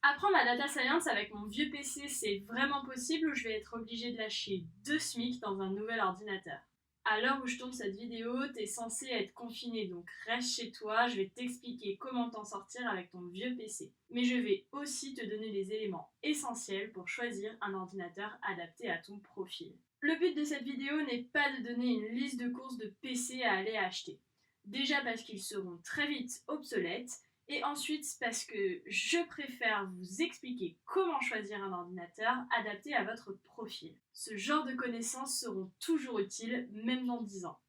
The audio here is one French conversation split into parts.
Apprendre la data science avec mon vieux PC, c'est vraiment possible ou je vais être obligée de lâcher 2 SMIC dans un nouvel ordinateur? À l'heure où je tourne cette vidéo, t'es censé être confiné, donc reste chez toi, je vais t'expliquer comment t'en sortir avec ton vieux PC. Mais je vais aussi te donner les éléments essentiels pour choisir un ordinateur adapté à ton profil. Le but de cette vidéo n'est pas de donner une liste de courses de PC à aller acheter. Déjà parce qu'ils seront très vite obsolètes, et ensuite parce que je préfère vous expliquer comment choisir un ordinateur adapté à votre profil. Ce genre de connaissances seront toujours utiles, même dans 10 ans.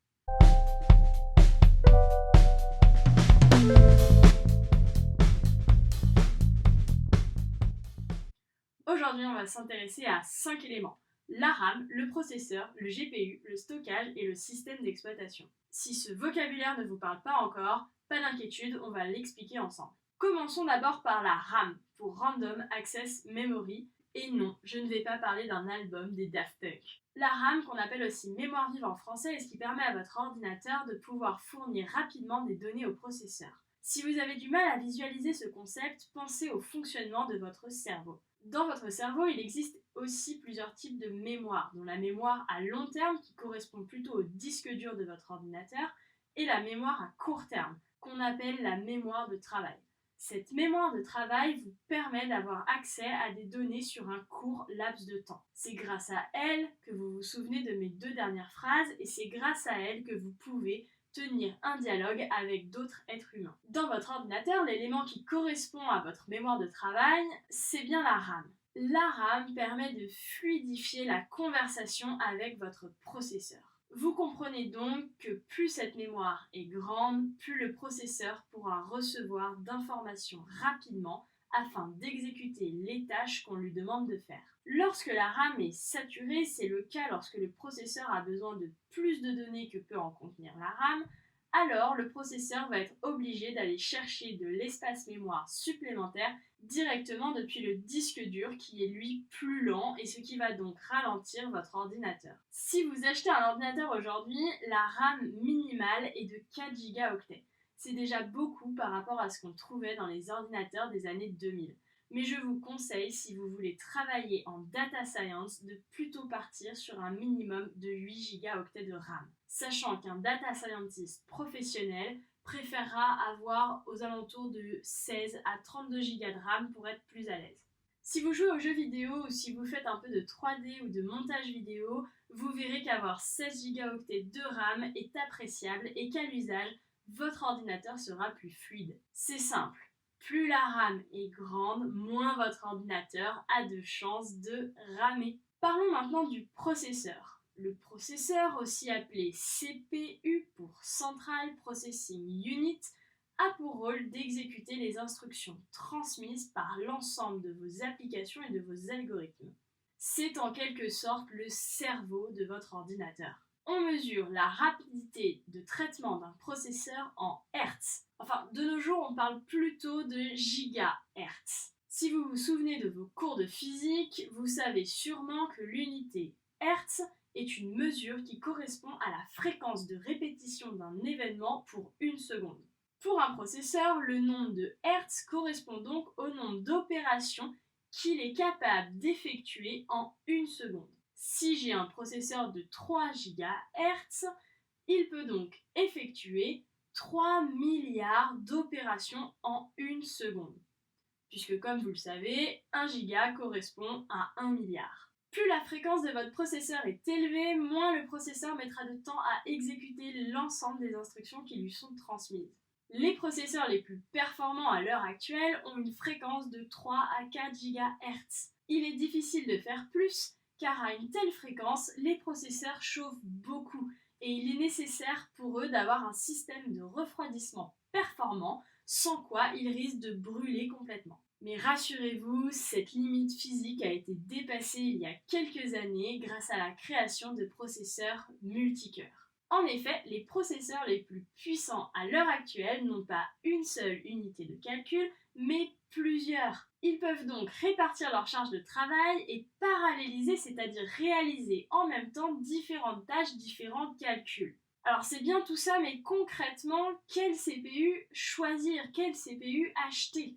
Aujourd'hui, on va s'intéresser à 5 éléments. La RAM, le processeur, le GPU, le stockage et le système d'exploitation. Si ce vocabulaire ne vous parle pas encore, pas d'inquiétude, on va l'expliquer ensemble. Commençons d'abord par la RAM, pour Random Access Memory, et non, je ne vais pas parler d'un album des Daft Punk. La RAM, qu'on appelle aussi mémoire vive en français, est ce qui permet à votre ordinateur de pouvoir fournir rapidement des données au processeur. Si vous avez du mal à visualiser ce concept, pensez au fonctionnement de votre cerveau. Dans votre cerveau, il existe aussi plusieurs types de mémoire, dont la mémoire à long terme qui correspond plutôt au disque dur de votre ordinateur et la mémoire à court terme, qu'on appelle la mémoire de travail. Cette mémoire de travail vous permet d'avoir accès à des données sur un court laps de temps. C'est grâce à elle que vous vous souvenez de mes 2 dernières phrases et c'est grâce à elle que vous pouvez tenir un dialogue avec d'autres êtres humains. Dans votre ordinateur, l'élément qui correspond à votre mémoire de travail, c'est bien la RAM. La RAM permet de fluidifier la conversation avec votre processeur. Vous comprenez donc que plus cette mémoire est grande, plus le processeur pourra recevoir d'informations rapidement afin d'exécuter les tâches qu'on lui demande de faire. Lorsque la RAM est saturée, c'est le cas lorsque le processeur a besoin de plus de données que peut en contenir la RAM, alors le processeur va être obligé d'aller chercher de l'espace mémoire supplémentaire directement depuis le disque dur qui est lui plus lent et ce qui va donc ralentir votre ordinateur. Si vous achetez un ordinateur aujourd'hui, la RAM minimale est de 4 gigaoctets. C'est déjà beaucoup par rapport à ce qu'on trouvait dans les ordinateurs des années 2000. Mais je vous conseille, si vous voulez travailler en data science, de plutôt partir sur un minimum de 8 gigaoctets de RAM. Sachant qu'un data scientist professionnel préférera avoir aux alentours de 16 à 32 Go de RAM pour être plus à l'aise. Si vous jouez aux jeux vidéo ou si vous faites un peu de 3D ou de montage vidéo, vous verrez qu'avoir 16 Go de RAM est appréciable et qu'à l'usage, votre ordinateur sera plus fluide. C'est simple. Plus la RAM est grande, moins votre ordinateur a de chances de ramer. Parlons maintenant du processeur. Le processeur, aussi appelé CPU pour Central Processing Unit, a pour rôle d'exécuter les instructions transmises par l'ensemble de vos applications et de vos algorithmes. C'est en quelque sorte le cerveau de votre ordinateur. On mesure la rapidité de traitement d'un processeur en Hertz. Enfin, de nos jours, on parle plutôt de gigahertz. Si vous vous souvenez de vos cours de physique, vous savez sûrement que l'unité Hertz est une mesure qui correspond à la fréquence de répétition d'un événement pour une seconde. Pour un processeur, le nombre de Hertz correspond donc au nombre d'opérations qu'il est capable d'effectuer en une seconde. Si j'ai un processeur de 3 GHz, il peut donc effectuer 3 milliards d'opérations en une seconde. Puisque comme vous le savez, 1 giga correspond à 1 milliard. Plus la fréquence de votre processeur est élevée, moins le processeur mettra de temps à exécuter l'ensemble des instructions qui lui sont transmises. Les processeurs les plus performants à l'heure actuelle ont une fréquence de 3 à 4 GHz. Il est difficile de faire plus, car à une telle fréquence, les processeurs chauffent beaucoup et il est nécessaire pour eux d'avoir un système de refroidissement performant, sans quoi ils risquent de brûler complètement. Mais rassurez-vous, cette limite physique a été dépassée il y a quelques années grâce à la création de processeurs multicœurs. En effet, les processeurs les plus puissants à l'heure actuelle n'ont pas une seule unité de calcul, mais plusieurs. Ils peuvent donc répartir leur charge de travail et paralléliser, c'est-à-dire réaliser en même temps différentes tâches, différents calculs. Alors c'est bien tout ça, mais concrètement, quel CPU choisir, quel CPU acheter ?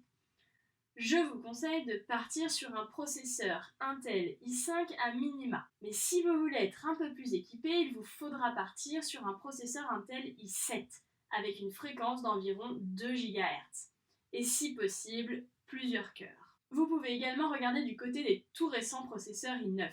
Je vous conseille de partir sur un processeur Intel i5 à minima. Mais si vous voulez être un peu plus équipé, il vous faudra partir sur un processeur Intel i7 avec une fréquence d'environ 2 GHz. Et si possible, plusieurs cœurs. Vous pouvez également regarder du côté des tout récents processeurs i9.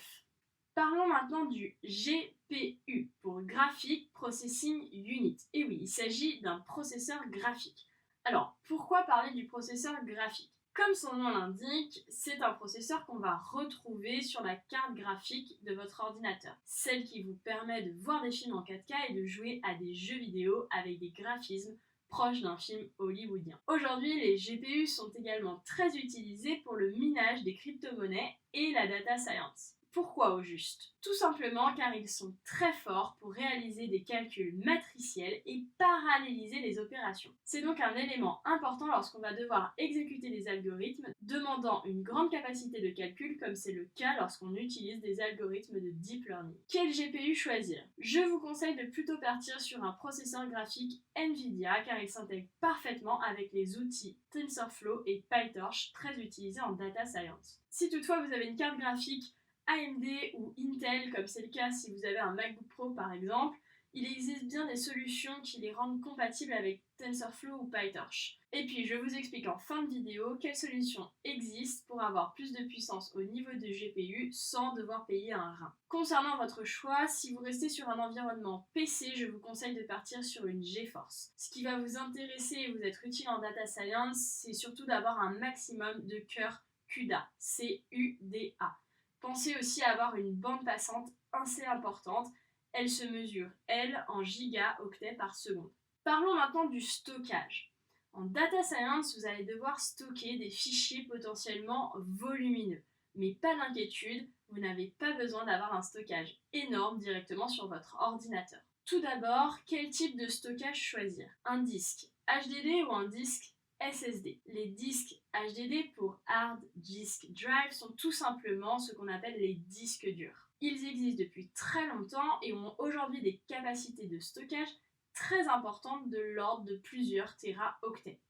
Parlons maintenant du GPU pour Graphic Processing Unit. Et oui, il s'agit d'un processeur graphique. Alors, pourquoi parler du processeur graphique ? Comme son nom l'indique, c'est un processeur qu'on va retrouver sur la carte graphique de votre ordinateur. Celle qui vous permet de voir des films en 4K et de jouer à des jeux vidéo avec des graphismes proches d'un film hollywoodien. Aujourd'hui, les GPU sont également très utilisés pour le minage des crypto-monnaies et la data science. Pourquoi au juste ? Tout simplement car ils sont très forts pour réaliser des calculs matriciels et paralléliser les opérations. C'est donc un élément important lorsqu'on va devoir exécuter des algorithmes demandant une grande capacité de calcul comme c'est le cas lorsqu'on utilise des algorithmes de deep learning. Quel GPU choisir ? Je vous conseille de plutôt partir sur un processeur graphique Nvidia car il s'intègre parfaitement avec les outils TensorFlow et PyTorch très utilisés en data science. Si toutefois vous avez une carte graphique AMD ou Intel, comme c'est le cas si vous avez un MacBook Pro par exemple, il existe bien des solutions qui les rendent compatibles avec TensorFlow ou PyTorch. Et puis je vous explique en fin de vidéo quelles solutions existent pour avoir plus de puissance au niveau de GPU sans devoir payer un rein. Concernant votre choix, si vous restez sur un environnement PC, je vous conseille de partir sur une GeForce. Ce qui va vous intéresser et vous être utile en data science, c'est surtout d'avoir un maximum de cœurs CUDA, C-U-D-A. Pensez aussi à avoir une bande passante assez importante. Elle se mesure, elle, en gigaoctets par seconde. Parlons maintenant du stockage. En data science, vous allez devoir stocker des fichiers potentiellement volumineux. Mais pas d'inquiétude, vous n'avez pas besoin d'avoir un stockage énorme directement sur votre ordinateur. Tout d'abord, quel type de stockage choisir ? Un disque HDD ou un disque SSD. Les disques HDD pour Hard Disk Drive sont tout simplement ce qu'on appelle les disques durs. Ils existent depuis très longtemps et ont aujourd'hui des capacités de stockage très importantes de l'ordre de plusieurs téraoctets.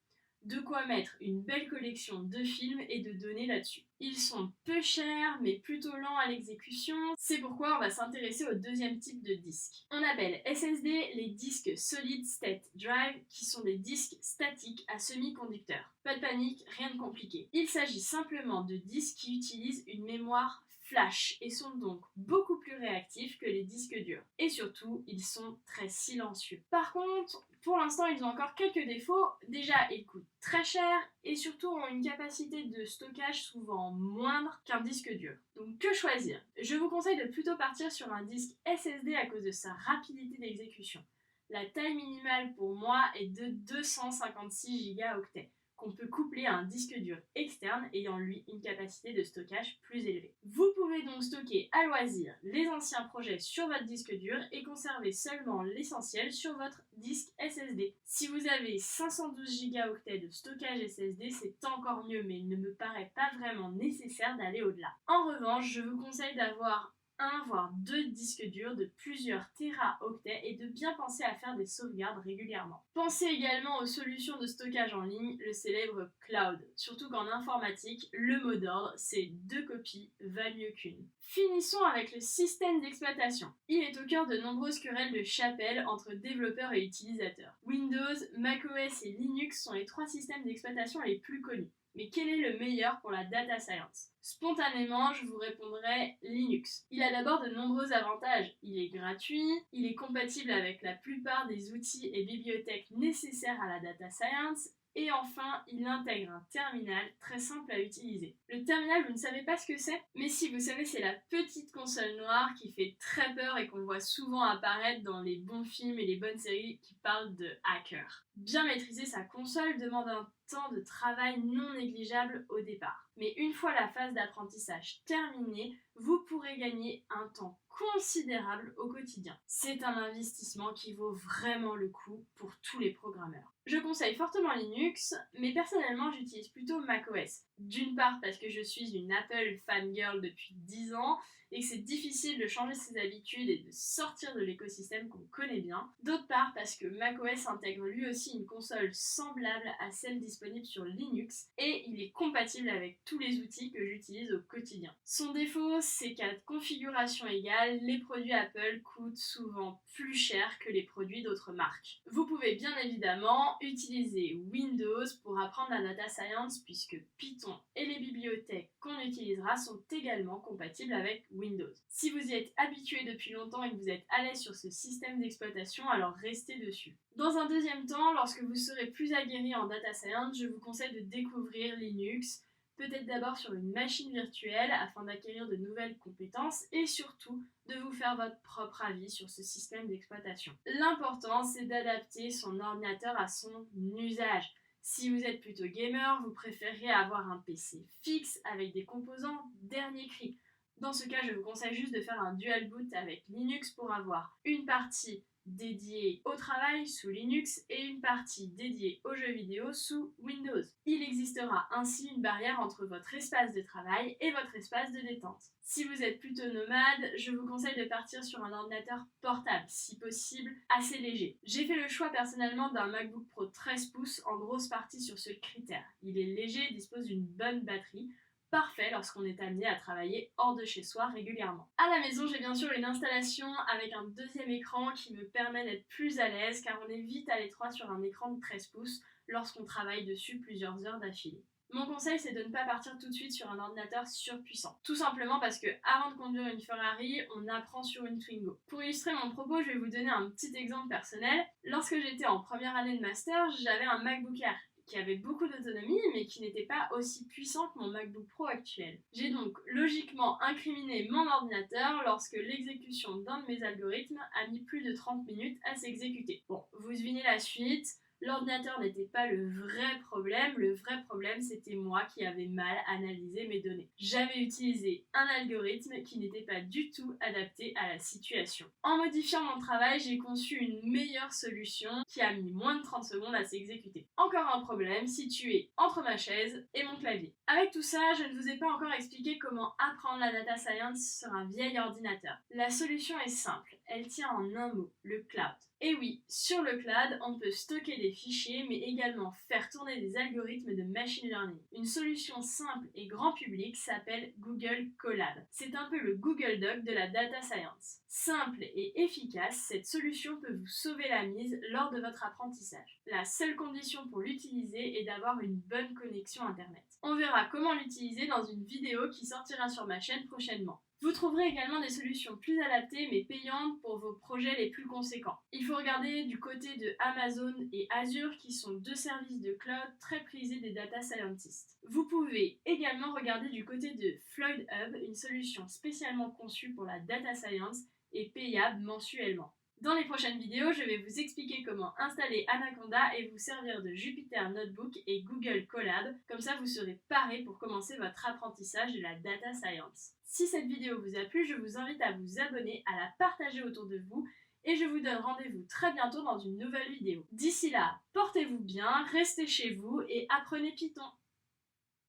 De quoi mettre une belle collection de films et de données là-dessus. Ils sont peu chers mais plutôt lents à l'exécution, c'est pourquoi on va s'intéresser au deuxième type de disque. On appelle SSD les disques Solid State Drive qui sont des disques statiques à semi-conducteurs. Pas de panique, rien de compliqué. Il s'agit simplement de disques qui utilisent une mémoire flash et sont donc beaucoup plus réactifs que les disques durs. Et surtout, ils sont très silencieux. Par contre, pour l'instant, ils ont encore quelques défauts. Déjà, ils coûtent très cher et surtout ont une capacité de stockage souvent moindre qu'un disque dur. Donc, que choisir ? Je vous conseille de plutôt partir sur un disque SSD à cause de sa rapidité d'exécution. La taille minimale pour moi est de 256 gigaoctets, qu'on peut coupler à un disque dur externe ayant lui une capacité de stockage plus élevée. Vous pouvez donc stocker à loisir les anciens projets sur votre disque dur et conserver seulement l'essentiel sur votre disque SSD. Si vous avez 512 gigaoctets de stockage SSD, c'est encore mieux, mais il ne me paraît pas vraiment nécessaire d'aller au-delà. En revanche, je vous conseille d'avoir un voire deux disques durs de plusieurs téraoctets et de bien penser à faire des sauvegardes régulièrement. Pensez également aux solutions de stockage en ligne, le célèbre cloud. Surtout qu'en informatique, le mot d'ordre, c'est 2 copies valent mieux qu'une. Finissons avec le système d'exploitation. Il est au cœur de nombreuses querelles de chapelle entre développeurs et utilisateurs. Windows, macOS et Linux sont les 3 systèmes d'exploitation les plus connus. Mais quel est le meilleur pour la data science ? Spontanément, je vous répondrai Linux. Il a d'abord de nombreux avantages. Il est gratuit, il est compatible avec la plupart des outils et bibliothèques nécessaires à la data science, et enfin, il intègre un terminal très simple à utiliser. Le terminal, vous ne savez pas ce que c'est ? Mais si, vous savez, c'est la petite console noire qui fait très peur et qu'on voit souvent apparaître dans les bons films et les bonnes séries qui parlent de hackers. Bien maîtriser sa console demande un temps de travail non négligeable au départ. Mais une fois la phase d'apprentissage terminée, vous pourrez gagner un temps considérable au quotidien. C'est un investissement qui vaut vraiment le coup pour tous les programmeurs. Je conseille fortement Linux, mais personnellement j'utilise plutôt macOS. D'une part parce que je suis une Apple fangirl depuis 10 ans et que c'est difficile de changer ses habitudes et de sortir de l'écosystème qu'on connaît bien. D'autre part parce que macOS intègre lui aussi une console semblable à celle disponible sur Linux et il est compatible avec tous les outils que j'utilise au quotidien. Son défaut, c'est qu'à configuration égale, les produits Apple coûtent souvent plus cher que les produits d'autres marques. Vous pouvez bien évidemment utiliser Windows pour apprendre la data science puisque Python et les bibliothèques qu'on utilisera sont également compatibles avec Windows. Si vous y êtes habitué depuis longtemps et que vous êtes à l'aise sur ce système d'exploitation, alors restez dessus. Dans un deuxième temps, lorsque vous serez plus aguerri en data science, je vous conseille de découvrir Linux, peut-être d'abord sur une machine virtuelle afin d'acquérir de nouvelles compétences et surtout de vous faire votre propre avis sur ce système d'exploitation. L'important, c'est d'adapter son ordinateur à son usage. Si vous êtes plutôt gamer, vous préférez avoir un PC fixe avec des composants dernier cri. Dans ce cas, je vous conseille juste de faire un dual boot avec Linux pour avoir une partie dédiée au travail sous Linux et une partie dédiée aux jeux vidéo sous Windows. Il existera ainsi une barrière entre votre espace de travail et votre espace de détente. Si vous êtes plutôt nomade, je vous conseille de partir sur un ordinateur portable, si possible assez léger. J'ai fait le choix personnellement d'un MacBook Pro 13 pouces en grosse partie sur ce critère. Il est léger et dispose d'une bonne batterie, parfait lorsqu'on est amené à travailler hors de chez soi régulièrement. À la maison, j'ai bien sûr une installation avec un deuxième écran qui me permet d'être plus à l'aise car on est vite à l'étroit sur un écran de 13 pouces lorsqu'on travaille dessus plusieurs heures d'affilée. Mon conseil, c'est de ne pas partir tout de suite sur un ordinateur surpuissant. Tout simplement parce que avant de conduire une Ferrari, on apprend sur une Twingo. Pour illustrer mon propos, je vais vous donner un petit exemple personnel. Lorsque j'étais en première année de master, j'avais un MacBook Air qui avait beaucoup d'autonomie mais qui n'était pas aussi puissant que mon MacBook Pro actuel. J'ai donc logiquement incriminé mon ordinateur lorsque l'exécution d'un de mes algorithmes a mis plus de 30 minutes à s'exécuter. Bon, vous devinez la suite. L'ordinateur n'était pas le vrai problème c'était moi qui avais mal analysé mes données. J'avais utilisé un algorithme qui n'était pas du tout adapté à la situation. En modifiant mon travail, j'ai conçu une meilleure solution qui a mis moins de 30 secondes à s'exécuter. Encore un problème situé entre ma chaise et mon clavier. Avec tout ça, je ne vous ai pas encore expliqué comment apprendre la data science sur un vieil ordinateur. La solution est simple, elle tient en un mot, le cloud. Et oui, sur le cloud, on peut stocker des fichiers, mais également faire tourner des algorithmes de machine learning. Une solution simple et grand public s'appelle Google Colab. C'est un peu le Google Doc de la data science. Simple et efficace, cette solution peut vous sauver la mise lors de votre apprentissage. La seule condition pour l'utiliser est d'avoir une bonne connexion Internet. On verra comment l'utiliser dans une vidéo qui sortira sur ma chaîne prochainement. Vous trouverez également des solutions plus adaptées mais payantes pour vos projets les plus conséquents. Il faut regarder du côté de Amazon et Azure qui sont deux services de cloud très prisés des data scientists. Vous pouvez également regarder du côté de Floyd Hub, une solution spécialement conçue pour la data science et payable mensuellement. Dans les prochaines vidéos, je vais vous expliquer comment installer Anaconda et vous servir de Jupyter Notebook et Google Colab. Comme ça, vous serez paré pour commencer votre apprentissage de la data science. Si cette vidéo vous a plu, je vous invite à vous abonner, à la partager autour de vous et je vous donne rendez-vous très bientôt dans une nouvelle vidéo. D'ici là, portez-vous bien, restez chez vous et apprenez Python.